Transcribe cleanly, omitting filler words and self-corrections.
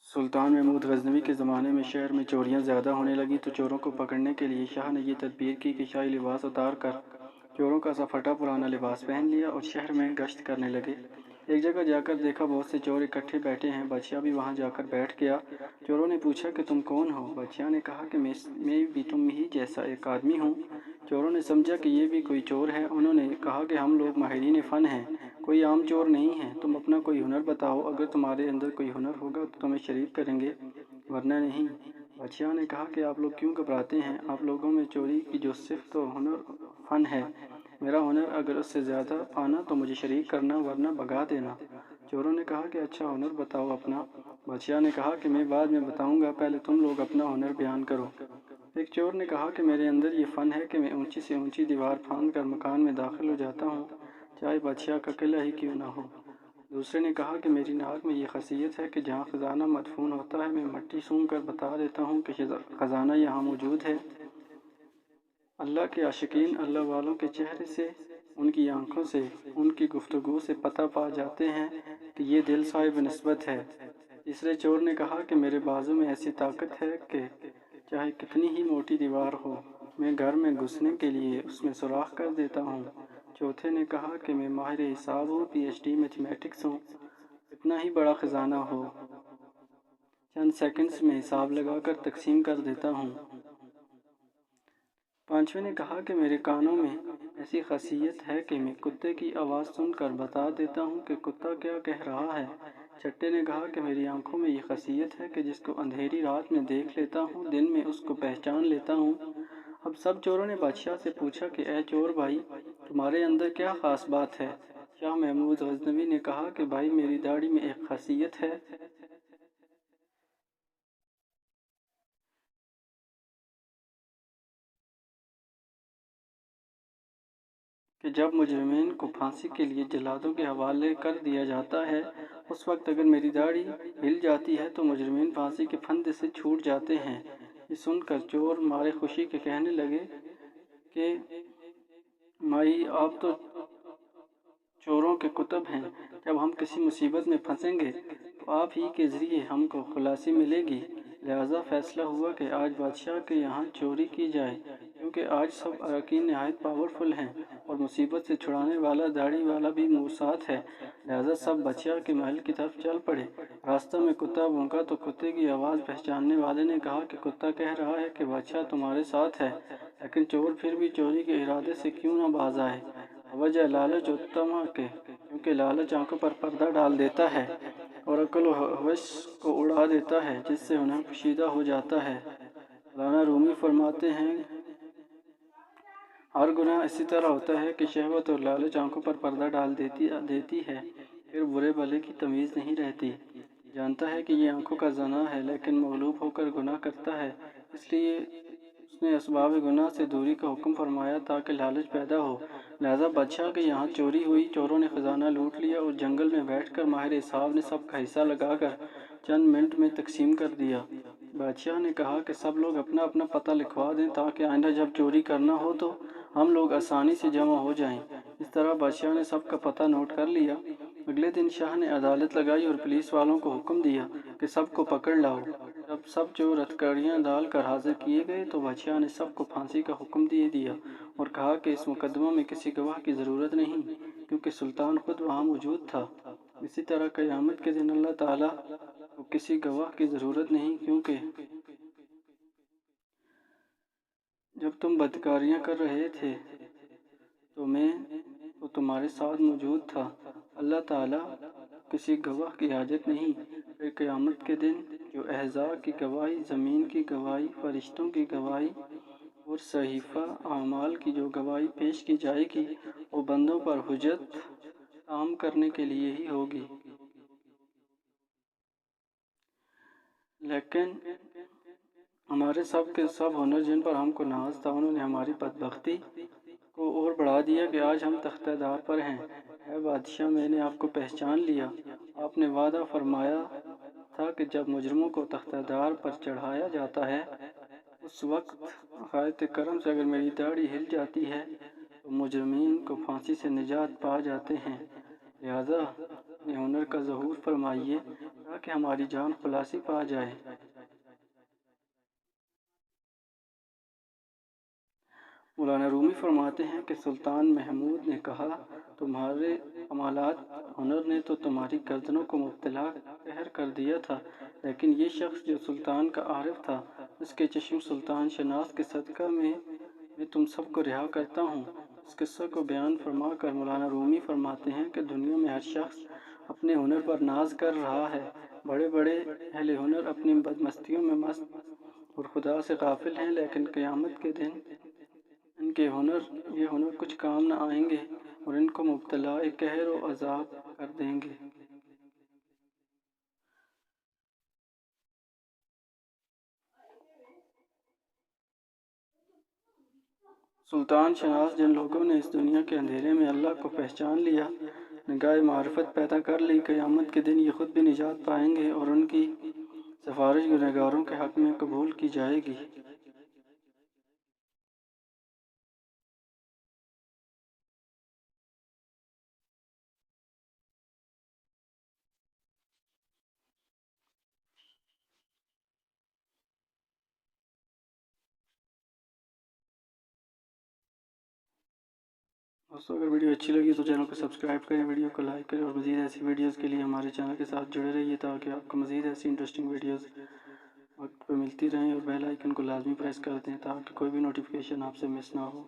سلطان محمود غزنوی کے زمانے میں شہر میں چوریاں زیادہ ہونے لگیں تو چوروں کو پکڑنے کے لیے شاہ نے یہ تدبیر کی کہ شاہی لباس اتار کر چوروں کا سا پھٹا پرانا لباس پہن لیا اور شہر میں گشت کرنے لگے۔ ایک جگہ جا کر دیکھا بہت سے چور اکٹھے بیٹھے ہیں۔ بادشاہ بھی وہاں جا کر بیٹھ گیا۔ چوروں نے پوچھا کہ تم کون ہو؟ بادشاہ نے کہا کہ میں بھی تم ہی جیسا ایک آدمی ہوں۔ چوروں نے سمجھا کہ یہ بھی کوئی چور ہے۔ انہوں نے کہا کہ ہم لوگ ماہرین فن ہیں، کوئی عام چور نہیں ہے۔ تم اپنا کوئی ہنر بتاؤ، اگر تمہارے اندر کوئی ہنر ہوگا تو تمہیں شریک کریں گے، ورنہ نہیں۔ بادشاہ نے کہا کہ آپ لوگ کیوں گھبراتے ہیں؟ آپ لوگوں میں چوری کی جو صفت و ہنر فن ہے، میرا ہنر اگر اس سے زیادہ پانا تو مجھے شریک کرنا، ورنہ بھگا دینا۔ چوروں نے کہا کہ اچھا ہنر بتاؤ اپنا۔ بادشاہ نے کہا کہ میں بعد میں بتاؤں گا، پہلے تم لوگ اپنا ہنر بیان کرو۔ ایک چور نے کہا کہ میرے اندر یہ فن ہے کہ میں اونچی سے اونچی دیوار پھاند کر مکان میں داخل ہو جاتا ہوں، چاہے بادشاہ کا قلعہ ہی کیوں نہ ہو۔ دوسرے نے کہا کہ میری ناک میں یہ خاصیت ہے کہ جہاں خزانہ مدفون ہوتا ہے میں مٹی سونگھ کر بتا دیتا ہوں کہ خزانہ یہاں موجود ہے۔ اللہ کے عاشقین اللہ والوں کے چہرے سے، ان کی آنکھوں سے، ان کی گفتگو سے پتہ پا جاتے ہیں کہ یہ دل صاحب نسبت ہے۔ تیسرے چور نے کہا کہ میرے بازو میں ایسی طاقت ہے کہ چاہے کتنی ہی موٹی دیوار ہو، میں گھر میں گھسنے کے لیے اس میں سوراخ کر دیتا ہوں۔ چوتھے نے کہا کہ میں ماہر حساب ہوں، پی ایچ ڈی میتھمیٹکس ہوں، کتنا ہی بڑا خزانہ ہو چند سیکنڈز میں حساب لگا کر تقسیم کر دیتا ہوں۔ پانچویں نے کہا کہ میرے کانوں میں ایسی خاصیت ہے کہ میں کتے کی آواز سن کر بتا دیتا ہوں کہ کتا کیا کہہ رہا ہے۔ چھٹے نے کہا کہ میری آنکھوں میں یہ خاصیت ہے کہ جس کو اندھیری رات میں دیکھ لیتا ہوں، دن میں اس کو پہچان لیتا ہوں۔ اب سب چوروں نے بادشاہ سے پوچھا کہ اے چور بھائی، تمہارے اندر کیا خاص بات ہے؟ شاہ محمود غزنوی نے کہا کہ بھائی، میری داڑھی میں ایک خاصیت ہے کہ جب مجرمین کو پھانسی کے لیے جلادوں کے حوالے کر دیا جاتا ہے، اس وقت اگر میری داڑھی ہل جاتی ہے تو مجرمین پھانسی کے پھندے سے چھوٹ جاتے ہیں۔ یہ سن کر چور مارے خوشی کے کہنے لگے کہ مائی، آپ تو چوروں کے قطب ہیں، جب ہم کسی مصیبت میں پھنسیں گے تو آپ ہی کے ذریعے ہم کو خلاصی ملے گی۔ لہٰذا فیصلہ ہوا کہ آج بادشاہ کے یہاں چوری کی جائے، کیونکہ آج سب اراکین نہایت پاورفل ہیں اور مصیبت سے چھڑانے والا داڑھی والا بھی ساتھ ہے۔ لہٰذا سب بادشاہ کے محل کی طرف چل پڑے۔ راستہ میں کتا بھونکا تو کتے کی آواز پہچاننے والے نے کہا کہ کتا کہہ رہا ہے کہ بادشاہ تمہارے ساتھ ہے، لیکن چور پھر بھی چوری کے ارادے سے کیوں نہ باز آئے؟ وجہ لالچ و طمع کے، کیونکہ لالچ آنکھوں پر پردہ ڈال دیتا ہے اور عقل و ہوش کو اڑا دیتا ہے، جس سے انہیں پوشیدہ ہو جاتا ہے۔ مولانا رومی فرماتے ہیں، ہر گناہ اسی طرح ہوتا ہے کہ شہوت اور لالچ آنکھوں پر پردہ ڈال دیتی ہے، پھر برے بھلے کی تمیز نہیں رہتی۔ جانتا ہے کہ یہ آنکھوں کا زنا ہے، لیکن مغلوب ہو کر گناہ کرتا ہے، اس لیے اس نے اسباب گناہ سے دوری کا حکم فرمایا تاکہ لالچ پیدا ہو۔ لہٰذا بادشاہ کے یہاں چوری ہوئی، چوروں نے خزانہ لوٹ لیا اور جنگل میں بیٹھ کر ماہر حساب نے سب کا حصہ لگا کر چند منٹ میں تقسیم کر دیا۔ بادشاہ نے کہا کہ سب لوگ اپنا اپنا پتہ لکھوا دیں تاکہ آئندہ جب چوری کرنا ہو تو ہم لوگ آسانی سے جمع ہو جائیں۔ اس طرح بادشاہ نے سب کا پتہ نوٹ کر لیا۔ اگلے دن شاہ نے عدالت لگائی اور پولیس والوں کو حکم دیا کہ سب کو پکڑ لاؤ۔ جب سب چور ہتھکڑیاں ڈال کر حاضر کیے گئے تو بادشاہ نے سب کو پھانسی کا حکم دے دیا اور کہا کہ اس مقدمہ میں کسی گواہ کی ضرورت نہیں، کیونکہ سلطان خود وہاں موجود تھا۔ اسی طرح قیامت کے دن اللہ تعالیٰ کو کسی گواہ کی ضرورت نہیں، کیونکہ جب تم بدکاریاں کر رہے تھے تو میں تو تمہارے ساتھ موجود تھا۔ اللہ تعالیٰ کسی گواہ کی حاجت نہیں۔ پھر قیامت کے دن جو اعضاء کی گواہی، زمین کی گواہی، فرشتوں کی گواہی اور صحیفہ اعمال کی جو گواہی پیش کی جائے گی، وہ بندوں پر حجت عام کرنے کے لیے ہی ہوگی۔ لیکن ہمارے سب کے سب ہنر جن پر ہم کو ناز تھا، انہوں نے ہماری بدبختی کو اور بڑھا دیا کہ آج ہم تختہ دار پر ہیں۔ اے بادشاہ، میں نے آپ کو پہچان لیا۔ آپ نے وعدہ فرمایا تھا کہ جب مجرموں کو تختہ دار پر چڑھایا جاتا ہے، اس وقت آیت کرم سے اگر میری داڑھی ہل جاتی ہے مجرمین کو پھانسی سے نجات پا جاتے ہیں۔ لہذا اپنے ہنر کا ظہور فرمائیے تاکہ ہماری جان خلاصی پا جائے۔ مولانا رومی فرماتے ہیں کہ سلطان محمود نے کہا، تمہارے کمالات ہنر نے تو تمہاری گردنوں کو مبتلا قہر کر دیا تھا، لیکن یہ شخص جو سلطان کا عارف تھا، اس کے چشم سلطان شناس کے صدقہ میں تم سب کو رہا کرتا ہوں۔ اس قصہ کو بیان فرما کر مولانا رومی فرماتے ہیں کہ دنیا میں ہر شخص اپنے ہنر پر ناز کر رہا ہے۔ بڑے بڑے اہل ہنر اپنی بدمستیوں میں مست اور خدا سے غافل ہیں، لیکن قیامت کے دن ان کے یہ ہنر کچھ کام نہ آئیں گے اور ان کو مبتلا قہر و عذاب کر دیں گے۔ سلطان شناس جن لوگوں نے اس دنیا کے اندھیرے میں اللہ کو پہچان لیا، نگاہ معرفت پیدا کر لی، قیامت کے دن یہ خود بھی نجات پائیں گے اور ان کی سفارش گنہگاروں کے حق میں قبول کی جائے گی۔ دوستوں اگر ویڈیو اچھی لگی تو چینل کو سبسکرائب کریں، ویڈیو کو لائک کریں اور مزید ایسی ویڈیوز کے لیے ہمارے چینل کے ساتھ جڑے رہیے تاکہ آپ کو مزید ایسی انٹرسٹنگ ویڈیوز وقت پہ ملتی رہیں، اور بیل آئیکن کو لازمی پریس کر دیں تاکہ کوئی بھی نوٹیفیکیشن آپ سے مس نہ ہو۔